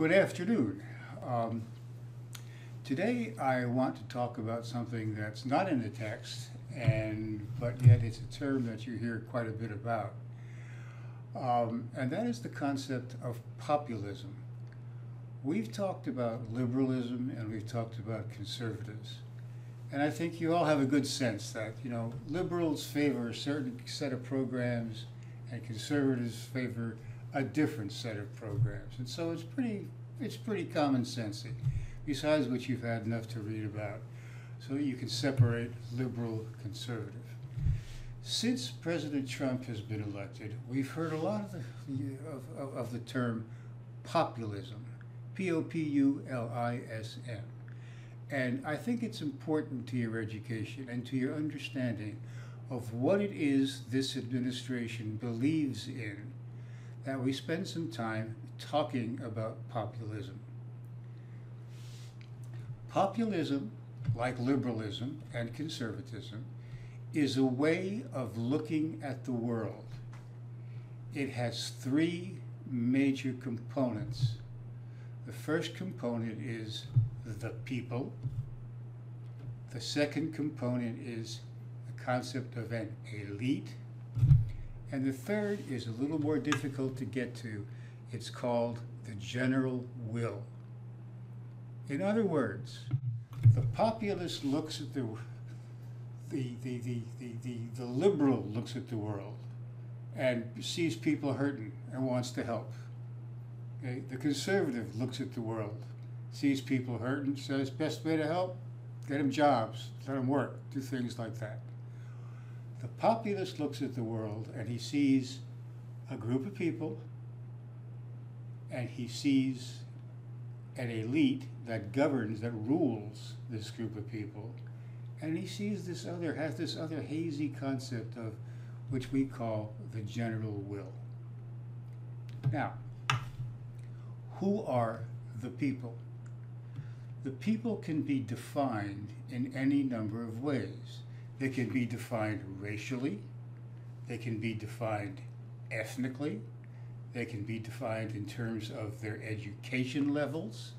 Good afternoon. Um, Today I want to talk about something that's not in the text, but yet it's a term that you hear quite a bit about. And that is the concept of populism. We've talked about liberalism and we've talked about conservatives. And I think you all have a good sense that, liberals favor a certain set of programs and conservatives favor a different set of programs. And so it's pretty common sensey, besides which you've had enough to read about, so that you can separate liberal, conservative. Since President Trump has been elected, we've heard a lot of the term populism, Populism. And I think it's important to your education and to your understanding of what it is this administration believes in, that we spend some time talking about populism. Populism, like liberalism and conservatism, is a way of looking at the world. It has three major components. The first component is the people. The second component is the concept of an elite. And the third is a little more difficult to get to. It's called the general will. In other words, the populist looks at the liberal looks at the world and sees people hurting and wants to help. Okay? The conservative looks at the world, sees people hurting, says best way to help, get them jobs, let them work, do things like that. The populist looks at the world and he sees a group of people and he sees an elite that governs, that rules this group of people, and he sees has this other hazy concept of which we call the general will. Now, who are the people? The people can be defined in any number of ways. They can be defined racially, they can be defined ethnically, they can be defined in terms of their education levels,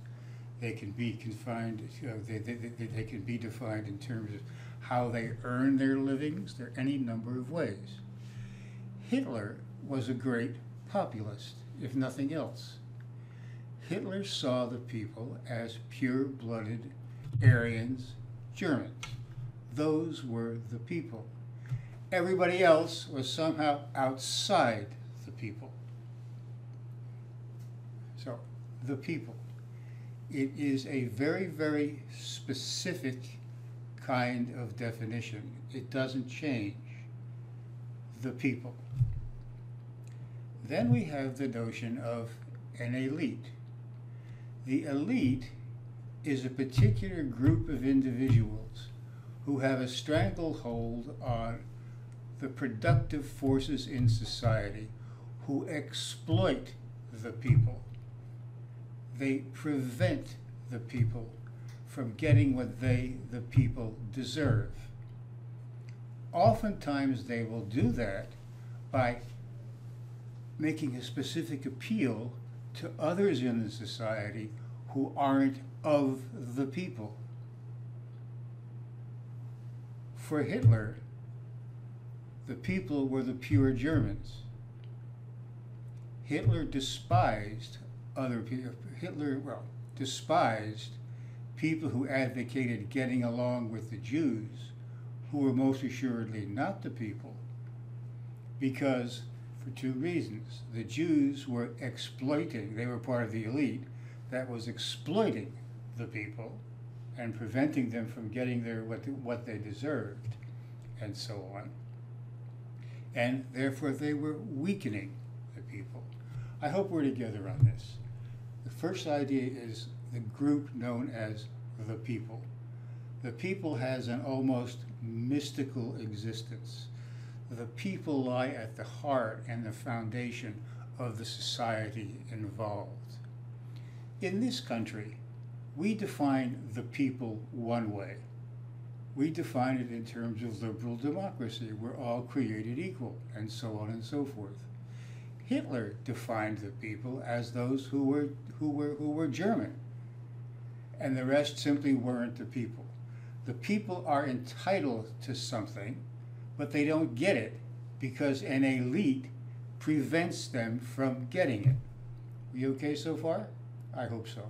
they can be confined, they can be defined in terms of how they earn their livings. There are any number of ways. Hitler was a great populist, if nothing else. Hitler saw the people as pure-blooded Aryans, Germans. Those were the people. Everybody else was somehow outside the people. So, the people. It is a very, very specific kind of definition. It doesn't change. The people. Then we have the notion of an elite. The elite is a particular group of individuals who have a stranglehold on the productive forces in society, who exploit the people. They prevent the people from getting what the people, deserve. Oftentimes they will do that by making a specific appeal to others in the society who aren't of the people. For Hitler, the people were the pure Germans. Hitler despised other people. Despised people who advocated getting along with the Jews, who were most assuredly not the people, because for two reasons. The Jews were exploiting, they were part of the elite that was exploiting the people and preventing them from getting what they deserved, and so on. And therefore they were weakening the people. I hope we're together on this. The first idea is the group known as the people. The people has an almost mystical existence. The people lie at the heart and the foundation of the society involved. In this country, we define the people one way. We define it in terms of liberal democracy. We're all created equal, and so on and so forth. Hitler defined the people as those who were German, and the rest simply weren't the people. The people are entitled to something, but they don't get it because an elite prevents them from getting it. We okay so far? I hope so.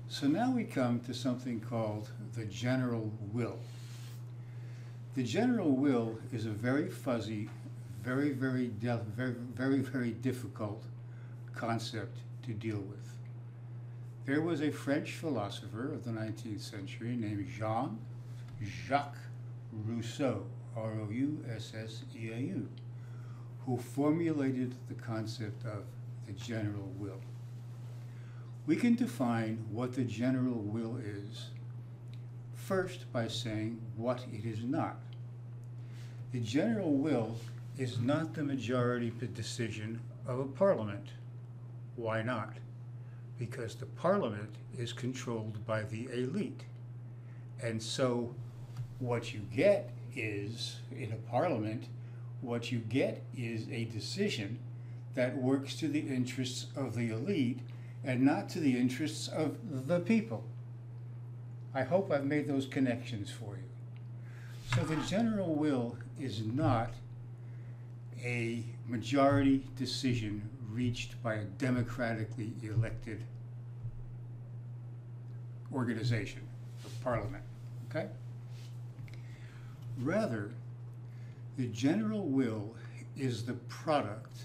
So now we come to something called the general will. The general will is a very fuzzy, very difficult concept to deal with. There was a French philosopher of the 19th century named Jacques Rousseau, R-O-U-S-S-E-A-U, who formulated the concept of the general will. We can define what the general will is first by saying what it is not. The general will is not the majority decision of a parliament. Why not? Because the parliament is controlled by the elite. And so what you get is, in a parliament, what you get is a decision that works to the interests of the elite and not to the interests of the people. I hope I've made those connections for you. So the general will is not a majority decision reached by a democratically elected organization, the parliament, okay? Rather, the general will is the product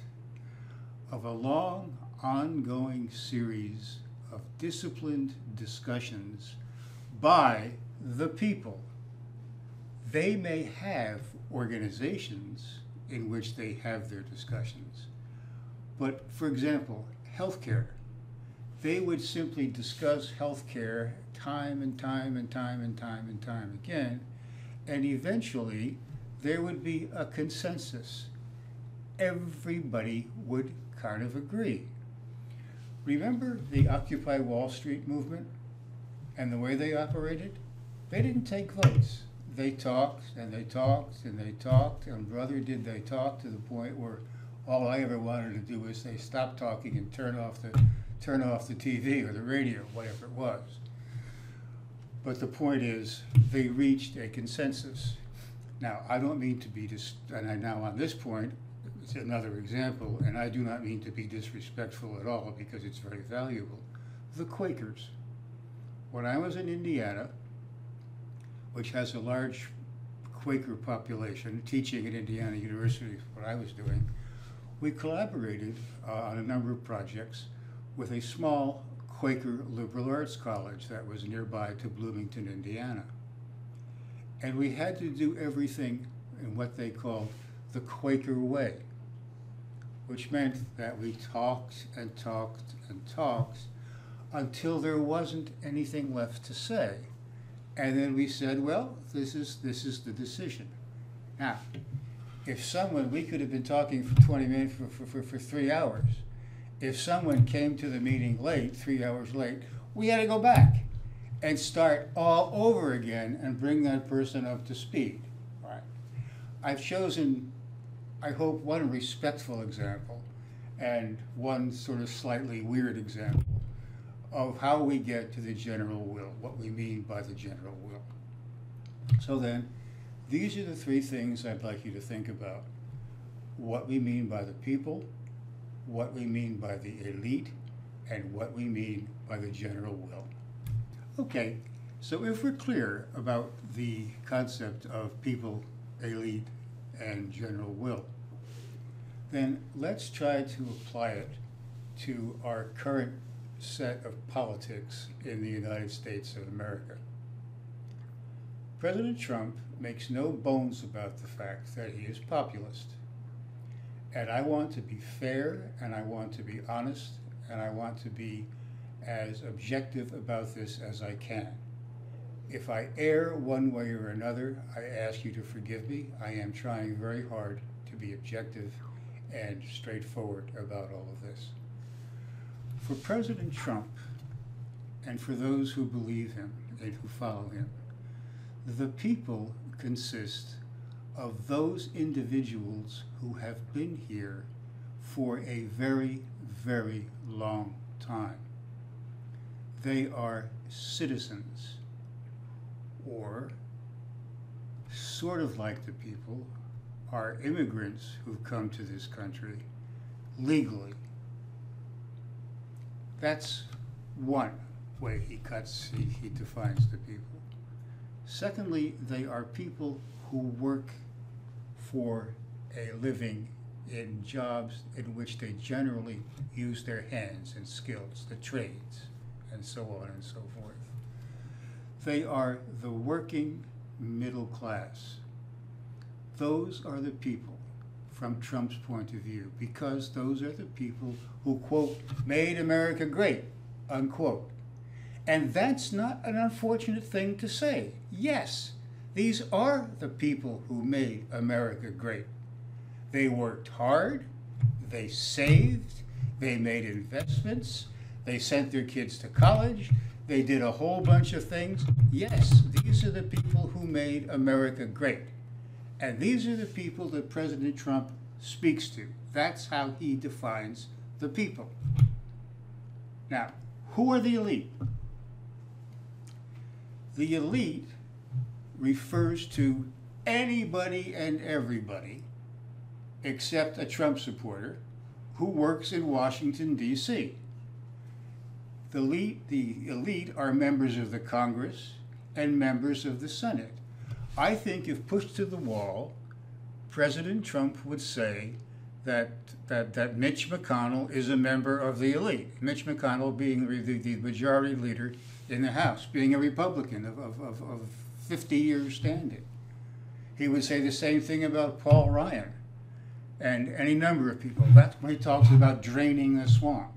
of a long, ongoing series of disciplined discussions by the people. They may have organizations in which they have their discussions, but for example, healthcare. They would simply discuss healthcare time and time again, and eventually there would be a consensus. Everybody would kind of agree. Remember the Occupy Wall Street movement and the way they operated? They didn't take votes. They talked and they talked and they talked, and brother, did they talk to the point where all I ever wanted to do was say stop talking and turn off the TV or the radio, whatever it was. But the point is, they reached a consensus. Now, I don't mean to be now on this point, it's another example, and I do not mean to be disrespectful at all because it's very valuable. The Quakers. When I was in Indiana, which has a large Quaker population, teaching at Indiana University, what I was doing, we collaborated on a number of projects with a small Quaker liberal arts college that was nearby to Bloomington, Indiana. And we had to do everything in what they called the Quaker way, which meant that we talked and talked and talked until there wasn't anything left to say. And then we said, well, this is the decision. Now, if someone, we could have been talking for 20 minutes, for 3 hours. If someone came to the meeting late, 3 hours late, we had to go back and start all over again and bring that person up to speed. All right. I've chosen, I hope, one respectful example and one sort of slightly weird example of how we get to the general will, what we mean by the general will. So then, these are the three things I'd like you to think about. What we mean by the people, what we mean by the elite, and what we mean by the general will. Okay, so if we're clear about the concept of people, elite, and general will, then let's try to apply it to our current set of politics in the United States of America. President Trump makes no bones about the fact that he is populist. And I want to be fair, and I want to be honest, and I want to be as objective about this as I can. If I err one way or another, I ask you to forgive me. I am trying very hard to be objective and straightforward about all of this. For President Trump, and for those who believe him and who follow him, the people consist of those individuals who have been here for a very, very long time. They are citizens, or sort of like the people, are immigrants who've come to this country legally. That's one way he defines the people. Secondly, they are people who work for a living in jobs in which they generally use their hands and skills, the trades, and so on and so forth. They are the working middle class. Those are the people, from Trump's point of view, because those are the people who, quote, made America great, unquote. And that's not an unfortunate thing to say. Yes, these are the people who made America great. They worked hard, they saved, they made investments, they sent their kids to college, they did a whole bunch of things. Yes, these are the people who made America great. And these are the people that President Trump speaks to. That's how he defines the people. Now, who are the elite? The elite refers to anybody and everybody except a Trump supporter who works in Washington, D.C. The elite are members of the Congress and members of the Senate. I think if pushed to the wall, President Trump would say that Mitch McConnell is a member of the elite. Mitch McConnell being the majority leader in the House, being a Republican of 50 years standing. He would say the same thing about Paul Ryan and any number of people. That's when he talks about draining the swamp.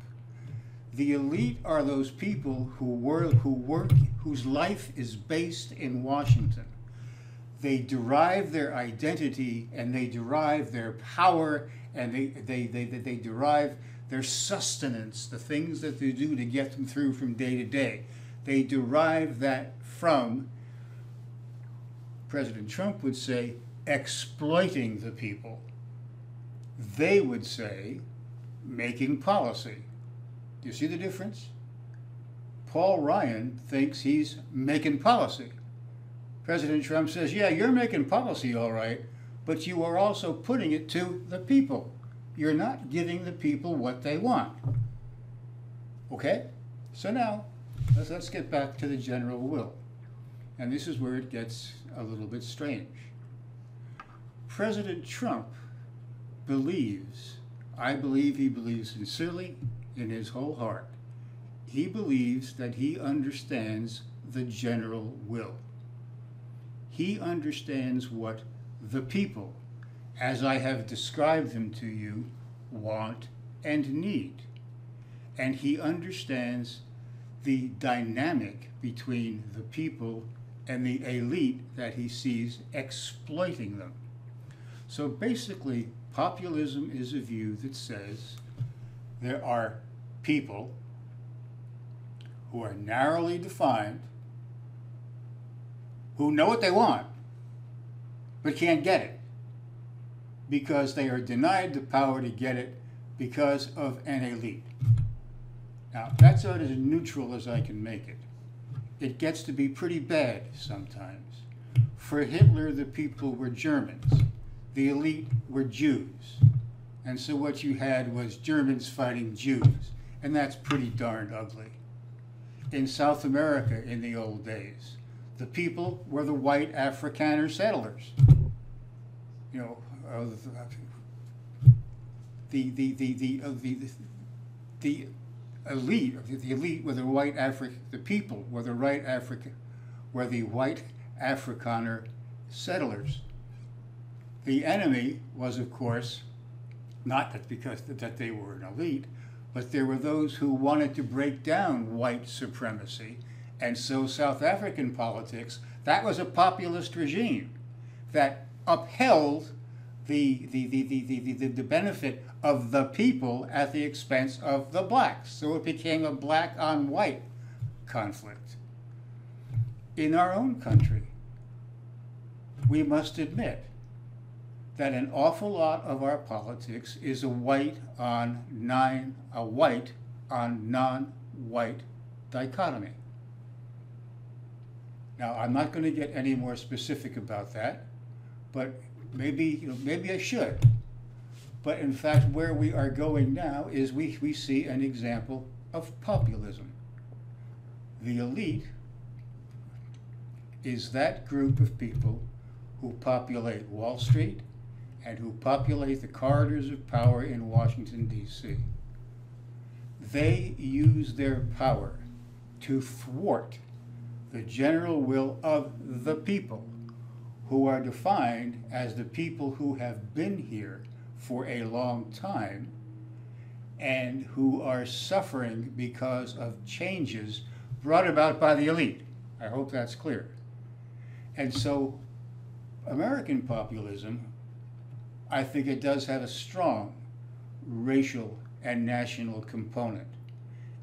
The elite are those people who work, whose life is based in Washington. They derive their identity and they derive their power and they derive their sustenance, the things that they do to get them through from day to day. They derive that from, President Trump would say, exploiting the people. They would say, making policy. Do you see the difference? Paul Ryan thinks he's making policy. President Trump says, yeah, you're making policy all right, but you are also putting it to the people. You're not giving the people what they want. Okay? So now, let's get back to the general will. And this is where it gets a little bit strange. President Trump believes, I believe he believes sincerely in his whole heart, he believes that he understands the general will. He understands what the people, as I have described them to you, want and need. And he understands the dynamic between the people and the elite that he sees exploiting them. So basically, populism is a view that says there are people who are narrowly defined, who know what they want, but can't get it because they are denied the power to get it because of an elite. Now, that's about as neutral as I can make it. It gets to be pretty bad sometimes. For Hitler, the people were Germans. The elite were Jews. And so what you had was Germans fighting Jews. And that's pretty darn ugly. In South America in the old days, the people were the white Afrikaner settlers. You know, the elite were the white the people were the white Afrikaner settlers. The enemy was, of course, not that because that they were an elite, but there were those who wanted to break down white supremacy. And so South African politics, that was a populist regime that upheld the benefit of the people at the expense of the blacks. So it became a black on white conflict. In our own country, we must admit that an awful lot of our politics is a white on non-white dichotomy. Now, I'm not going to get any more specific about that, but maybe I should. But in fact, where we are going now is we see an example of populism. The elite is that group of people who populate Wall Street and who populate the corridors of power in Washington, D.C. They use their power to thwart the general will of the people, who are defined as the people who have been here for a long time and who are suffering because of changes brought about by the elite. I hope that's clear. And so American populism, I think it does have a strong racial and national component.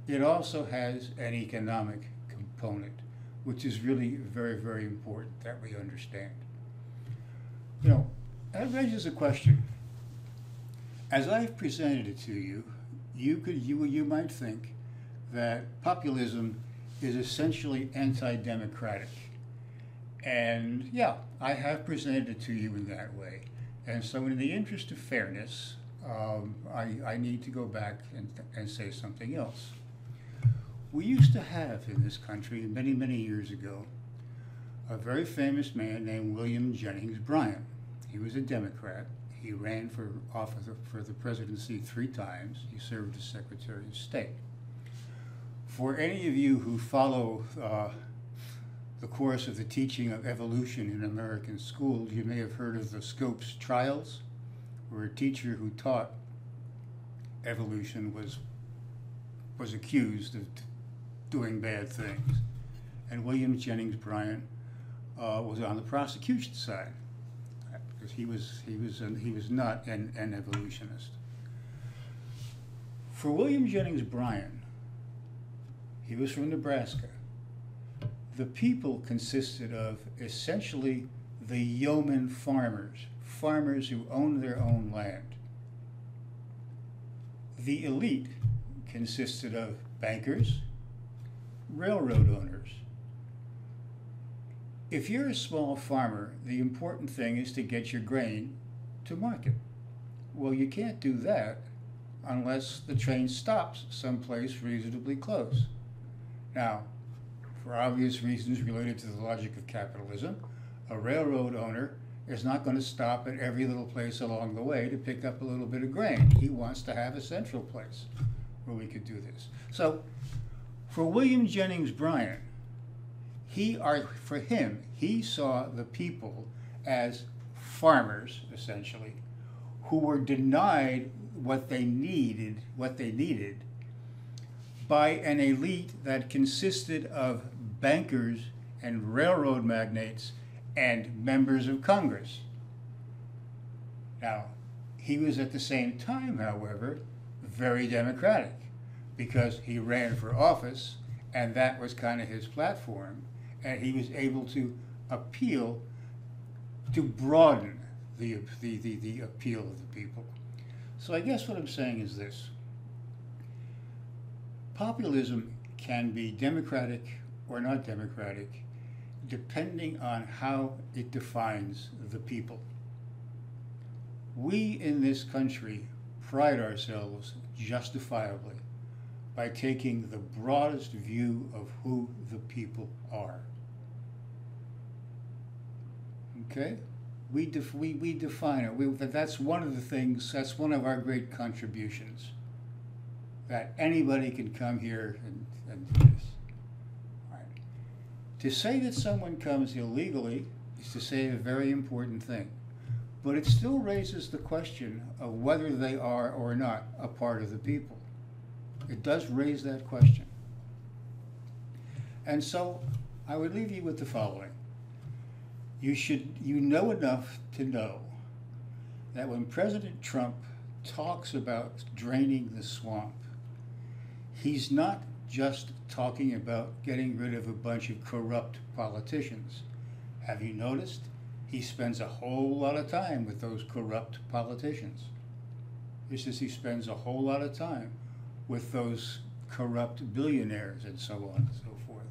It also has an economic component, which is really very, very important that we understand. That raises a question. As I've presented it to you, you might think that populism is essentially anti-democratic. And yeah, I have presented it to you in that way. And so in the interest of fairness, I need to go back and say something else. We used to have in this country, many, many years ago, a very famous man named William Jennings Bryan. He was a Democrat. He ran for office for the presidency 3 times. He served as Secretary of State. For any of you who follow the course of the teaching of evolution in American schools, you may have heard of the Scopes trials, where a teacher who taught evolution was accused of doing bad things. And William Jennings Bryan was on the prosecution side, because he was not an evolutionist. For William Jennings Bryan, he was from Nebraska. The people consisted of essentially the yeoman farmers who owned their own land. The elite consisted of bankers, railroad owners. If you're a small farmer, the important thing is to get your grain to market. Well, you can't do that unless the train stops someplace reasonably close. Now, for obvious reasons related to the logic of capitalism, a railroad owner is not going to stop at every little place along the way to pick up a little bit of grain. He wants to have a central place where we could do this. So, for William Jennings Bryan, he saw the people as farmers, essentially, who were denied what they needed by an elite that consisted of bankers and railroad magnates and members of Congress. Now, he was at the same time, however, very democratic, because he ran for office and that was kind of his platform, and he was able to appeal, to broaden the appeal of the people. So I guess what I'm saying is this. Populism can be democratic or not democratic, depending on how it defines the people. We in this country pride ourselves justifiably by taking the broadest view of who the people are. Okay? We define it. That's one of the things, that's one of our great contributions, that anybody can come here and do this. Right. To say that someone comes illegally is to say a very important thing, but it still raises the question of whether they are or not a part of the people. It does raise that question. And so I would leave you with the following. You know enough to know that when President Trump talks about draining the swamp, he's not just talking about getting rid of a bunch of corrupt politicians. Have you noticed? he spends a whole lot of time with those corrupt politicians. Just as he spends a whole lot of time with those corrupt billionaires and so on and so forth.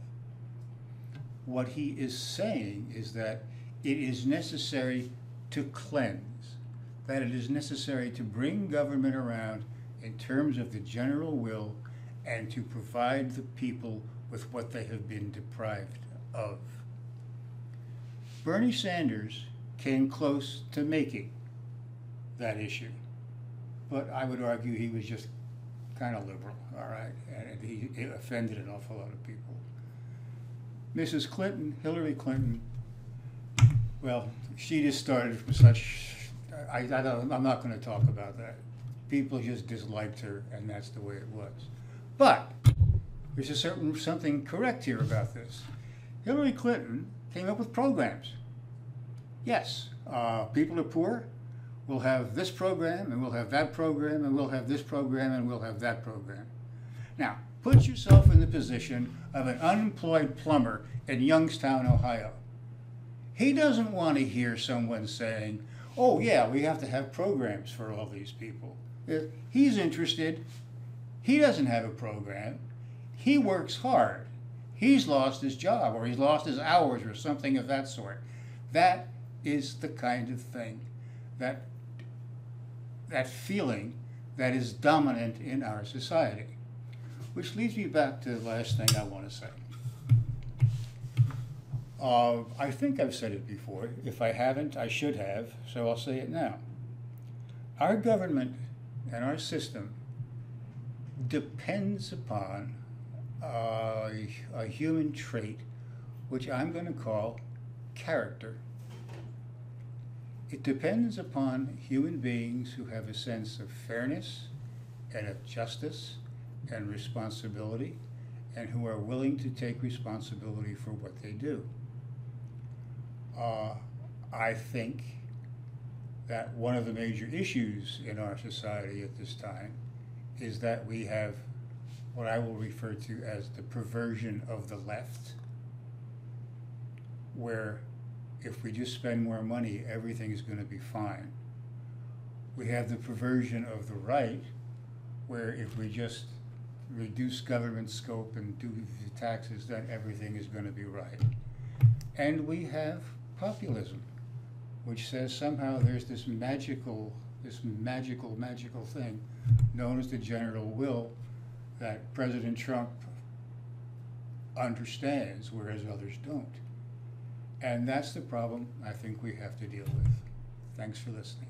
What he is saying is that it is necessary to cleanse, that it is necessary to bring government around in terms of the general will and to provide the people with what they have been deprived of. Bernie Sanders came close to making that issue, but I would argue he was just kind of liberal, all right, and he offended an awful lot of people. Mrs. Clinton, Hillary Clinton, well, she just started from such, I'm not going to talk about that. People just disliked her, and that's the way it was. But there's something correct here about this. Hillary Clinton came up with programs. Yes, people are poor. We'll have this program, and we'll have that program, and we'll have this program, and we'll have that program. Now, put yourself in the position of an unemployed plumber in Youngstown, Ohio. He doesn't want to hear someone saying, oh yeah, we have to have programs for all these people. He's interested. He doesn't have a program. He works hard. He's lost his job, or he's lost his hours, or something of that sort. That is the kind of thing, that feeling that is dominant in our society. Which leads me back to the last thing I want to say. I think I've said it before. If I haven't, I should have, so I'll say it now. Our government and our system depends upon a human trait which I'm going to call character. It depends upon human beings who have a sense of fairness and of justice and responsibility, and who are willing to take responsibility for what they do. I think that one of the major issues in our society at this time is that we have what I will refer to as the perversion of the left, where if we just spend more money, everything is going to be fine. We have the perversion of the right, where if we just reduce government scope and do the taxes, then everything is going to be right. And we have populism, which says somehow there's this magical thing known as the general will that President Trump understands, whereas others don't. And that's the problem I think we have to deal with. Thanks for listening.